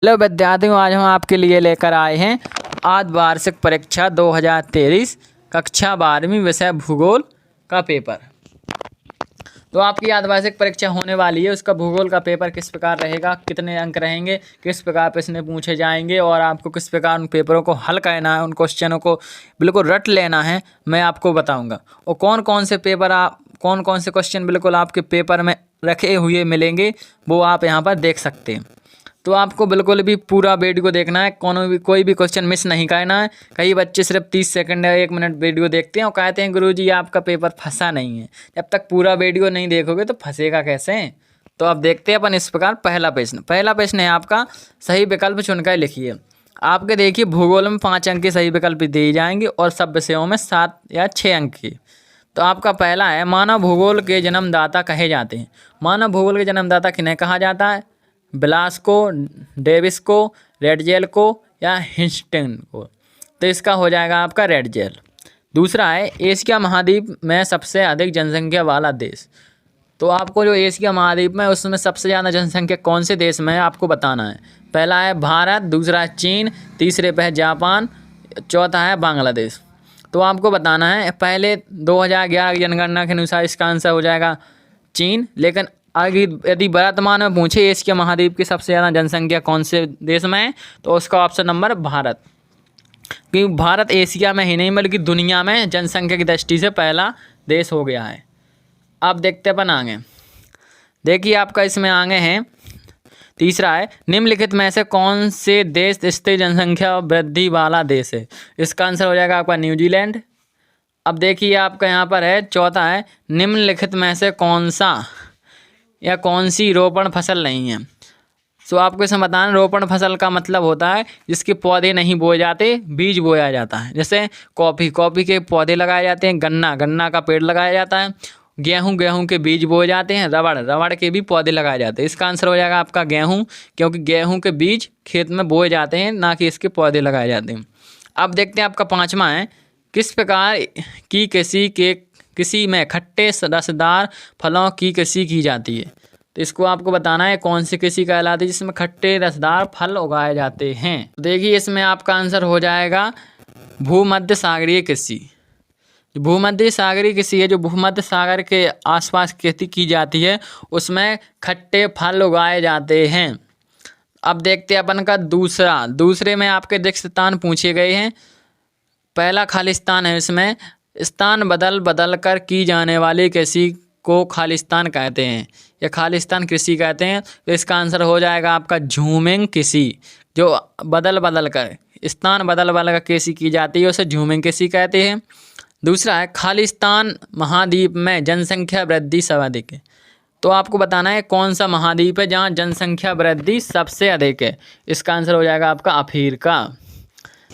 Hello विद्यार्थियों, आज हम आपके लिए लेकर आए हैं आध वार्षिक परीक्षा 2023 कक्षा 12वीं विषय भूगोल का पेपर। तो आपकी आधवार्षिक परीक्षा होने वाली है, उसका भूगोल का पेपर किस प्रकार रहेगा, कितने अंक रहेंगे, किस प्रकार प्रश्न पूछे जाएंगे और आपको किस प्रकार उन पेपरों को हल करना है, उन क्वेश्चनों को बिल्कुल रट लेना है, मैं आपको बताऊँगा। और कौन कौन से क्वेश्चन बिल्कुल आपके पेपर में रखे हुए मिलेंगे वो आप यहाँ पर देख सकते हैं। तो आपको बिल्कुल भी पूरा वीडियो देखना है, कोई भी क्वेश्चन मिस नहीं करना है। कई बच्चे सिर्फ 30 सेकंड या 1 मिनट वीडियो देखते हैं और कहते हैं गुरुजी आपका पेपर फंसा नहीं है। जब तक पूरा वीडियो नहीं देखोगे तो फंसेगा कैसे। तो अब देखते हैं अपन इस प्रकार। पहला प्रश्न है आपका, सही विकल्प चुनकर लिखिए। आपके देखिए भूगोल में 5 अंक के सही विकल्प दिए जाएंगे और सब विषयों में 7 या 6 अंक के। तो आपका पहला है, मानव भूगोल के जन्मदाता कहे जाते हैं। मानव भूगोल के जन्मदाता किन्हें कहा जाता है? ब्लास को, डेविस को, रेडजेल को या हिंस्टन को। तो इसका हो जाएगा आपका रेडजेल। दूसरा है, एशिया महाद्वीप में सबसे अधिक जनसंख्या वाला देश। तो आपको जो एशिया महाद्वीप में उसमें सबसे ज़्यादा जनसंख्या कौन से देश में है आपको बताना है। पहला है भारत, दूसरा है चीन, तीसरे पे है जापान, चौथा है बांग्लादेश। तो आपको बताना है, पहले 2011 की जनगणना के अनुसार इसका आंसर हो जाएगा चीन। लेकिन आगे यदि वर्तमान में पूछे एशिया महाद्वीप की सबसे ज़्यादा जनसंख्या कौन से देश में है, तो उसका ऑप्शन नंबर भारत। क्योंकि भारत एशिया में ही नहीं बल्कि दुनिया में जनसंख्या की दृष्टि से पहला देश हो गया है। अब देखते अपन आगे। देखिए आपका इसमें आगे है, तीसरा है, निम्नलिखित में से कौन से देश स्थिर जनसंख्या वृद्धि वाला देश है? इसका आंसर हो जाएगा आपका न्यूजीलैंड। अब देखिए आपका यहाँ पर है, चौथा है, निम्नलिखित में से कौन सा या कौन सी रोपण फसल नहीं है? सो आपको इसमें बताना, रोपण फसल का मतलब होता है जिसके पौधे नहीं बोए जाते, बीज बोया जाता है। जैसे कॉफ़ी के पौधे लगाए जाते हैं, गन्ना का पेड़ लगाया जाता है, गेहूं के बीज बोए जाते हैं, रबड़ के भी पौधे लगाए जाते हैं। इसका आंसर हो जाएगा आपका गेहूं, क्योंकि गेहूं के बीज खेत में बोए जाते हैं, ना कि इसके पौधे लगाए जाते हैं। अब देखते हैं आपका पाँचवा है, किस प्रकार की किसी में खट्टे रसदार फलों की कृषि की जाती है? तो इसको आपको बताना है कौन सी कृषि कहलाती है जिसमें खट्टे रसदार फल उगाए जाते हैं। तो देखिए इसमें आपका आंसर हो जाएगा भूमध्य सागरीय कृषि। भूमध्य सागरीय कृषि है, जो भूमध्य सागर के आसपास खेती की जाती है, उसमें खट्टे फल उगाए जाते हैं। अब देखते हैं अपन का दूसरे में आपके रिक्त स्थान पूछे गए हैं। पहला खालिस्तान है, इसमें स्थान बदल कर की जाने वाली कृषि को खालिस्तान कहते हैं या खालिस्तान कृषि कहते हैं। तो इसका आंसर हो जाएगा आपका झूमिंग कृषि। जो स्थान बदल कर कृषि की जाती है उसे झूमिंग कृषि कहते हैं। दूसरा है, खालिस्तान महाद्वीप में जनसंख्या वृद्धि सर्वाधिक है। तो आपको बताना है कौन सा महाद्वीप है जहाँ जनसंख्या वृद्धि सबसे अधिक है। इसका आंसर हो जाएगा आपका अफ्रीका।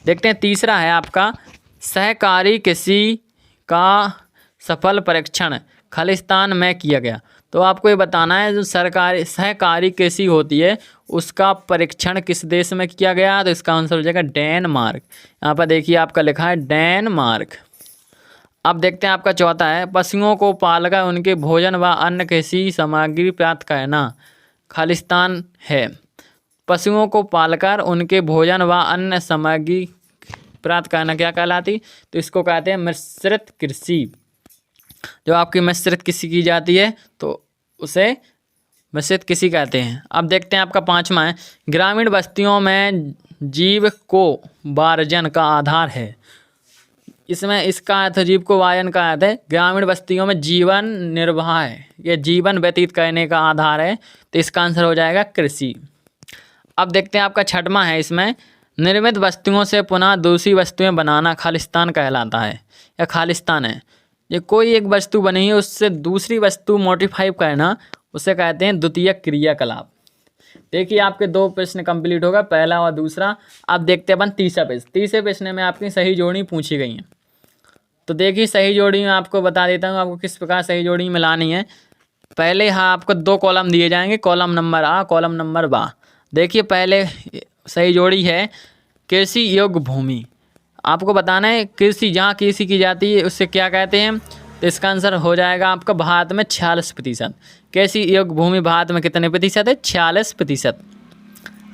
देखते हैं तीसरा है आपका, सहकारी कृषि का सफल परीक्षण खालिस्तान में किया गया। तो आपको ये बताना है, जो सहकारी कृषि होती है उसका परीक्षण किस देश में किया गया? तो इसका आंसर हो जाएगा डेनमार्क। यहाँ पर देखिए आपका लिखा है डेनमार्क। अब देखते हैं आपका चौथा है, पशुओं को पालकर उनके भोजन व अन्य कृषि सामग्री प्राप्त करना खालिस्तान है। पशुओं को पालकर उनके भोजन व अन्य सामग्री प्राप्त करना क्या कहलाती? तो इसको कहते हैं मिश्रित कृषि। जो आपकी मिश्रित कृषि की जाती है तो उसे मिश्रित कृषि कहते हैं। अब देखते हैं आपका पाँचवा है, ग्रामीण बस्तियों में जीव को वार्जन का आधार है। इसमें इसका अर्थ जीव को वार्जन का अर्थ है ग्रामीण बस्तियों में जीवन निर्वाह है, या जीवन व्यतीत करने का आधार है। तो इसका आंसर हो जाएगा कृषि। अब देखते हैं आपका छठवां है, इसमें निर्मित वस्तुओं से पुनः दूसरी वस्तुएं बनाना खालिस्तान कहलाता है या खालिस्तान है। ये कोई एक वस्तु बनी है उससे दूसरी वस्तु मॉडिफाई करना, उसे कहते हैं द्वितीयक क्रियाकलाप। देखिए आपके 2 प्रश्न कंप्लीट होगा, पहला और दूसरा। अब देखते हैं अपन तीसरा प्रश्न। तीसरे प्रश्न में आपकी सही जोड़ी पूछी गई है। तो देखिए सही जोड़ी में आपको बता देता हूँ आपको किस प्रकार सही जोड़ी मिलानी है। पहले आपको 2 कॉलम दिए जाएंगे, कॉलम नंबर आ, कॉलम नंबर बा। देखिए पहले सही जोड़ी है कृषि योग्य भूमि। आपको बताना है कृषि जहाँ कृषि की जाती है उससे क्या कहते हैं। तो इसका आंसर हो जाएगा आपका भारत में 46%। कृषि योग्य भूमि भारत में कितने प्रतिशत है? 46%।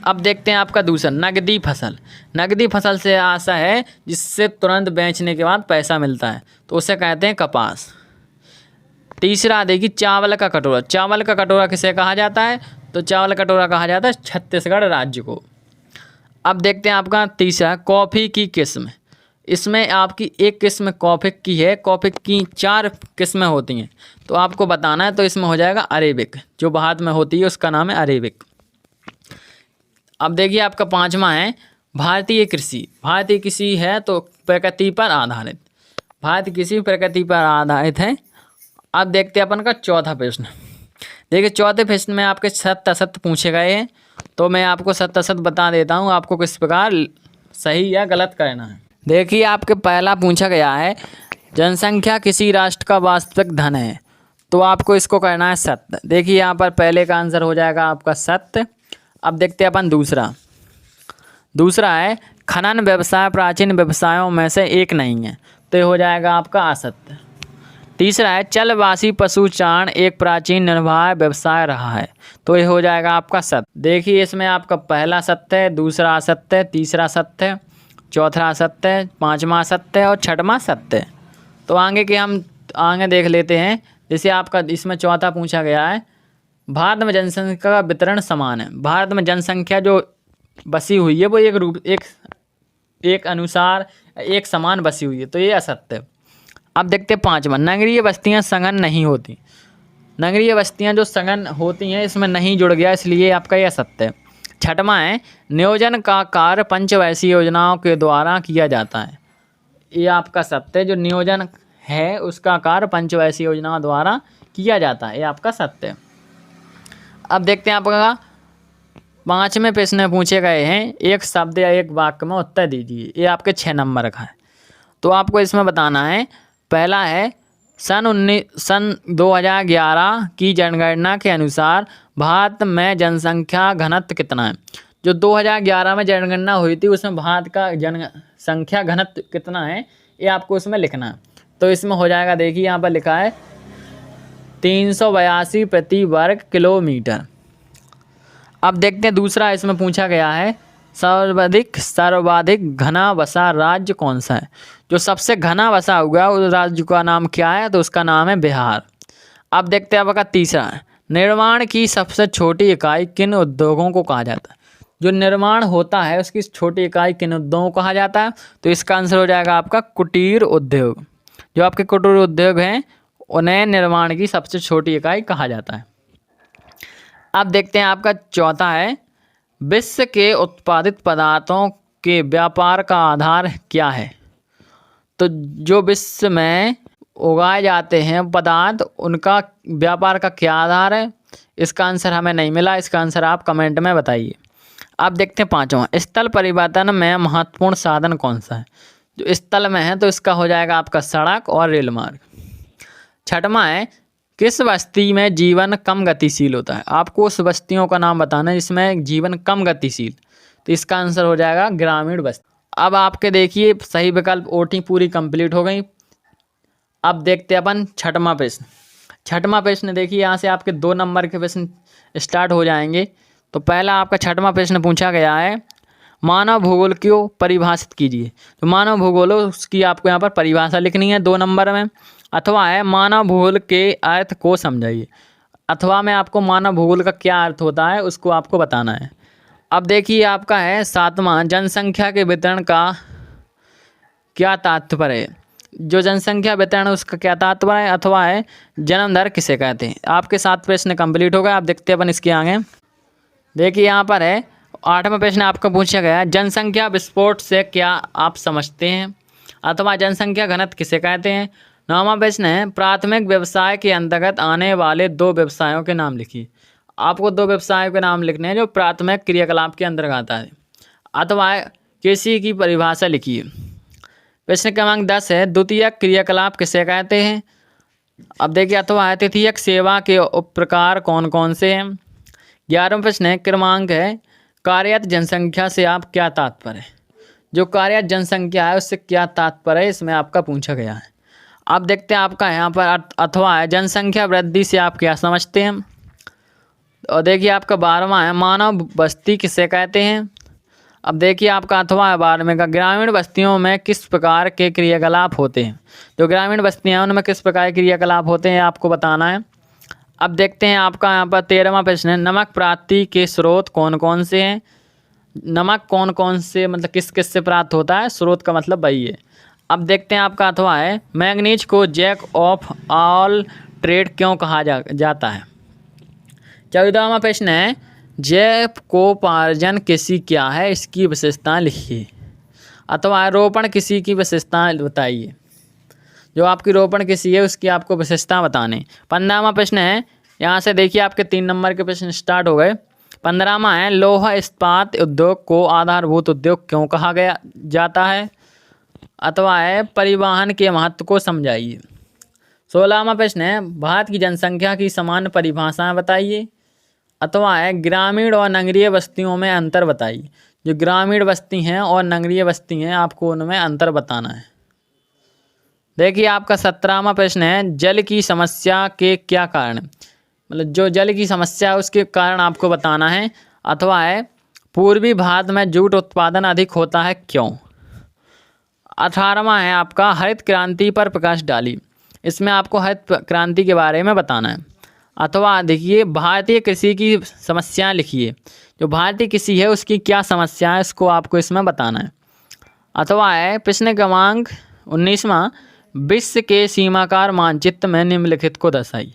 अब देखते हैं आपका दूसरा नकदी फसल। नकदी फसल से आशा है जिससे तुरंत बेचने के बाद पैसा मिलता है, तो उसे कहते हैं कपास। तीसरा देखिए चावल का कटोरा। चावल का कटोरा किसे कहा जाता है? तो चावल का कटोरा कहा जाता है छत्तीसगढ़ राज्य को। अब देखते हैं आपका तीसरा कॉफ़ी की किस्म। इसमें आपकी एक किस्म कॉफ़ी की है, कॉफ़ी की 4 किस्में होती हैं, तो आपको बताना है। तो इसमें हो जाएगा अरेबिक, जो भारत में होती है उसका नाम है अरेबिक। अब देखिए आपका पांचवा है भारतीय कृषि। भारतीय कृषि है तो प्रकृति पर आधारित, भारतीय कृषि प्रकृति पर आधारित है। अब देखते हैं अपन का चौथा प्रश्न। देखिए चौथे प्रश्न में आपके सत्य असत्य पूछे गए हैं, तो मैं आपको सत्य असत्य बता देता हूँ, आपको किस प्रकार सही या गलत करना है। देखिए आपके पहला पूछा गया है जनसंख्या किसी राष्ट्र का वास्तविक धन है, तो आपको इसको करना है सत्य। देखिए यहाँ पर पहले का आंसर हो जाएगा आपका सत्य। अब देखते हैं अपन दूसरा है खनन व्यवसाय प्राचीन व्यवसायों में से एक नहीं है, तो ये हो जाएगा आपका असत्य। तीसरा है चलवासी पशुचारण एक प्राचीन निर्वाह व्यवसाय रहा है, तो ये हो जाएगा आपका सत्य। देखिए इसमें आपका पहला सत्य है, दूसरा असत्य है, तीसरा सत्य है, चौथा सत्य है, पांचवा सत्य है और छठवां सत्य है। तो हम आगे देख लेते हैं। जैसे आपका इसमें चौथा पूछा गया है भारत में जनसंख्या का वितरण समान है। भारत में जनसंख्या जो बसी हुई है वो एक अनुसार एक समान बसी हुई है, तो ये असत्य है। अब देखते हैं पांचवा नगरीय बस्तियां सघन नहीं होती। नगरीय बस्तियां जो सघन होती हैं इसमें नहीं जुड़ गया, इसलिए आपका यह सत्य है। छठवां है नियोजन का कार्य पंचवर्षीय योजनाओं के द्वारा किया जाता है, ये आपका सत्य है। जो नियोजन है उसका कार्य पंचवर्षीय योजनाओं द्वारा किया जाता है, ये आपका सत्य है। अब देखते हैं आपका पांचवें प्रश्न में पूछे गए हैं एक शब्द या एक वाक्य में उत्तर दीजिए, ये आपके 6 नंबर का है। तो आपको इसमें बताना है। पहला है सन 2011 की जनगणना के अनुसार भारत में जनसंख्या घनत्व कितना है। जो 2011 में जनगणना हुई थी उसमें भारत का जनसंख्या घनत्व कितना है, ये आपको उसमें लिखना है। तो इसमें हो जाएगा, देखिए यहाँ पर लिखा है 382 प्रति वर्ग किलोमीटर। अब देखते हैं दूसरा इसमें पूछा गया है सर्वाधिक घना बसा राज्य कौन सा है। जो सबसे घना बसा हुआ उस राज्य का नाम क्या है, तो उसका नाम है बिहार। अब देखते हैं आपका तीसरा निर्माण की सबसे छोटी इकाई किन उद्योगों को कहा जाता है। जो निर्माण होता है उसकी छोटी इकाई किन उद्योगों को कहा जाता है, तो इसका आंसर हो जाएगा आपका कुटीर उद्योग। जो आपके कुटीर उद्योग हैं उन्हें निर्माण की सबसे छोटी इकाई कहा जाता है। अब देखते हैं आपका चौथा है विश्व के उत्पादित पदार्थों के व्यापार का आधार क्या है। तो जो विश्व में उगाए जाते हैं पदार्थ उनका व्यापार का क्या आधार है, इसका आंसर हमें नहीं मिला, इसका आंसर आप कमेंट में बताइए। अब देखते हैं पांचवा स्थल परिवर्तन में महत्वपूर्ण साधन कौन सा है। जो स्थल में है तो इसका हो जाएगा आपका सड़क और रेल मार्ग। छठवां है किस बस्ती में जीवन कम गतिशील होता है। आपको उस बस्तियों का नाम बताना है जिसमें जीवन कम गतिशील, तो इसका आंसर हो जाएगा ग्रामीण बस्ती। अब आपके देखिए सही विकल्प वोटिंग पूरी कंप्लीट हो गई। अब देखते हैं अपन छठवां प्रश्न। छठवां प्रश्न देखिए यहाँ से आपके 2 नंबर के प्रश्न स्टार्ट हो जाएंगे। तो पहला आपका छठवां प्रश्न पूछा गया है मानव भूगोल को परिभाषित कीजिए। तो मानव भूगोल उसकी आपको यहाँ पर परिभाषा लिखनी है 2 नंबर में। अथवा है मानव भूगोल के अर्थ को समझाइए। अथवा में आपको मानव भूगोल का क्या अर्थ होता है उसको आपको बताना है। अब देखिए आपका है 7वां जनसंख्या के वितरण का क्या तात्पर्य है। जो जनसंख्या वितरण है उसका क्या तात्पर्य है। अथवा है जन्म दर किसे कहते हैं। आपके 7 प्रश्न कंप्लीट हो गए। आप देखते हैं अपन इसके आगे। देखिए यहाँ पर है 8वां प्रश्न आपका पूछा गया जनसंख्या विस्फोट से क्या आप समझते हैं। अथवा जनसंख्या घनत्व किसे कहते हैं। 9वां प्रश्न है प्राथमिक व्यवसाय के अंतर्गत आने वाले 2 व्यवसायों के नाम लिखिए। आपको 2 व्यवसायों के नाम लिखने हैं जो प्राथमिक क्रियाकलाप के अंतर्गत आता है। अथवा कृषि की परिभाषा लिखिए। प्रश्न क्रमांक 10 है द्वितीयक क्रियाकलाप किसे कहते हैं। अब देखिए अथवा तृतीयक सेवा के उपप्रकार कौन कौन से हैं। 11वां प्रश्न है क्रमांक है कार्यरत जनसंख्या से आप क्या तात्पर्य है। जो कार्यरत जनसंख्या है उससे क्या तात्पर्य है, इसमें आपका पूछा गया है। अब देखते हैं आपका यहाँ पर अथवा है जनसंख्या वृद्धि से आप क्या समझते हैं। और देखिए आपका 12वां है, मानव बस्ती किसे कहते हैं। अब देखिए आपका 8वां है 12वें का, ग्रामीण बस्तियों में किस प्रकार के क्रियाकलाप होते हैं। जो ग्रामीण बस्तियाँ हैं उनमें किस प्रकार के क्रियाकलाप होते हैं आपको बताना है। अब देखते हैं आपका यहाँ पर 13वां प्रश्न है, नमक प्राप्ति के स्रोत कौन कौन से हैं। नमक कौन कौन से मतलब किस किस से प्राप्त होता है, स्रोत का मतलब वही है। अब देखते हैं आपका 8वां है, मैंगनीज को जैक ऑफ ऑल ट्रेड क्यों कहा जाता है। 14वां प्रश्न है, जैवोपार्जन कृषि क्या है, इसकी विशेषताएं लिखिए। अथवा रोपण कृषि की विशेषताएं बताइए। जो आपकी रोपण कृषि है उसकी आपको विशेषता बताने। 15वां प्रश्न है, यहाँ से देखिए आपके 3 नंबर के प्रश्न स्टार्ट हो गए। 15वां है, लौह इस्पात उद्योग को आधारभूत उद्योग क्यों कहा जाता है। अथवा है, परिवहन के महत्व को समझाइए। 16वां प्रश्न है, भारत की जनसंख्या की सामान्य परिभाषाएं बताइए। अथवा है, ग्रामीण और नगरीय बस्तियों में अंतर बताइए। जो ग्रामीण बस्ती हैं और नगरीय बस्ती हैं आपको उनमें अंतर बताना है। देखिए आपका 17वां प्रश्न है, जल की समस्या के क्या कारण, मतलब जो जल की समस्या है उसके कारण आपको बताना है। अथवा है, पूर्वी भारत में जूट उत्पादन अधिक होता है क्यों। 18वां है आपका, हरित क्रांति पर प्रकाश डाली। इसमें आपको हरित क्रांति के बारे में बताना है। अथवा देखिए, भारतीय कृषि की समस्याएं लिखिए। जो भारतीय कृषि है उसकी क्या समस्या है इसको आपको इसमें बताना है। अथवा है, प्रश्न क्रमांक 19वां, विश्व के सीमाकार मानचित्र में निम्नलिखित को दर्शाइए।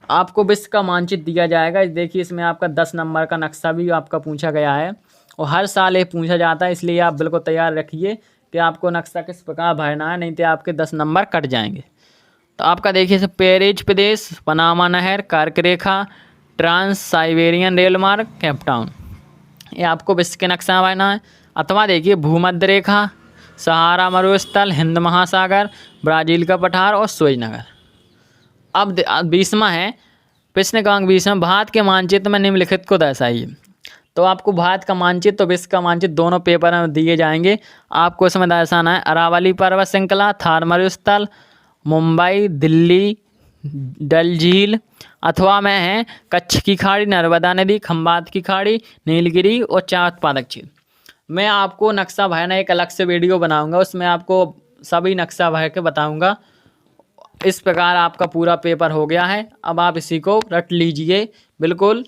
आपको विश्व का मानचित्र दिया जाएगा। देखिए इसमें आपका 10 नंबर का नक्शा भी आपका पूछा गया है और हर साल ये पूछा जाता है, इसलिए आप बिल्कुल तैयार रखिए कि आपको नक्शा किस प्रकार भरना है, नहीं तो आपके 10 नंबर कट जाएंगे। तो आपका देखिए पेरिज प्रदेश, पनामा नहर, कर्क रेखा, ट्रांस साइबेरियन रेल मार्ग, केपटाउन, ये आपको विश्व के नक्शा भरना है। अथवा देखिए भूमध्य रेखा, सहारा मरुस्थल, हिंद महासागर, ब्राज़ील का पठार और सुएज नगर। अब 20वां है, प्रश्न क्रमांक 20वां, भारत के मानचित्र में निम्नलिखित को दर्शाइए। तो आपको भारत का मानचित्र और विश्व का मानचित्र दोनों पेपर में दिए जाएंगे। आपको इसमें दर्शाना है अरावली पर्वत श्रृंखला, थार मरुस्थल, मुंबई, दिल्ली, डल झील। अथवा में है कच्छ की खाड़ी, नर्मदा नदी, खंबात की खाड़ी, नीलगिरी और चाय उत्पादक क्षेत्र। मैं आपको नक्शा भरना एक अलग से वीडियो बनाऊंगा, उसमें आपको सभी नक्शा भर के बताऊंगा। इस प्रकार आपका पूरा पेपर हो गया है। अब आप इसी को रट लीजिए बिल्कुल।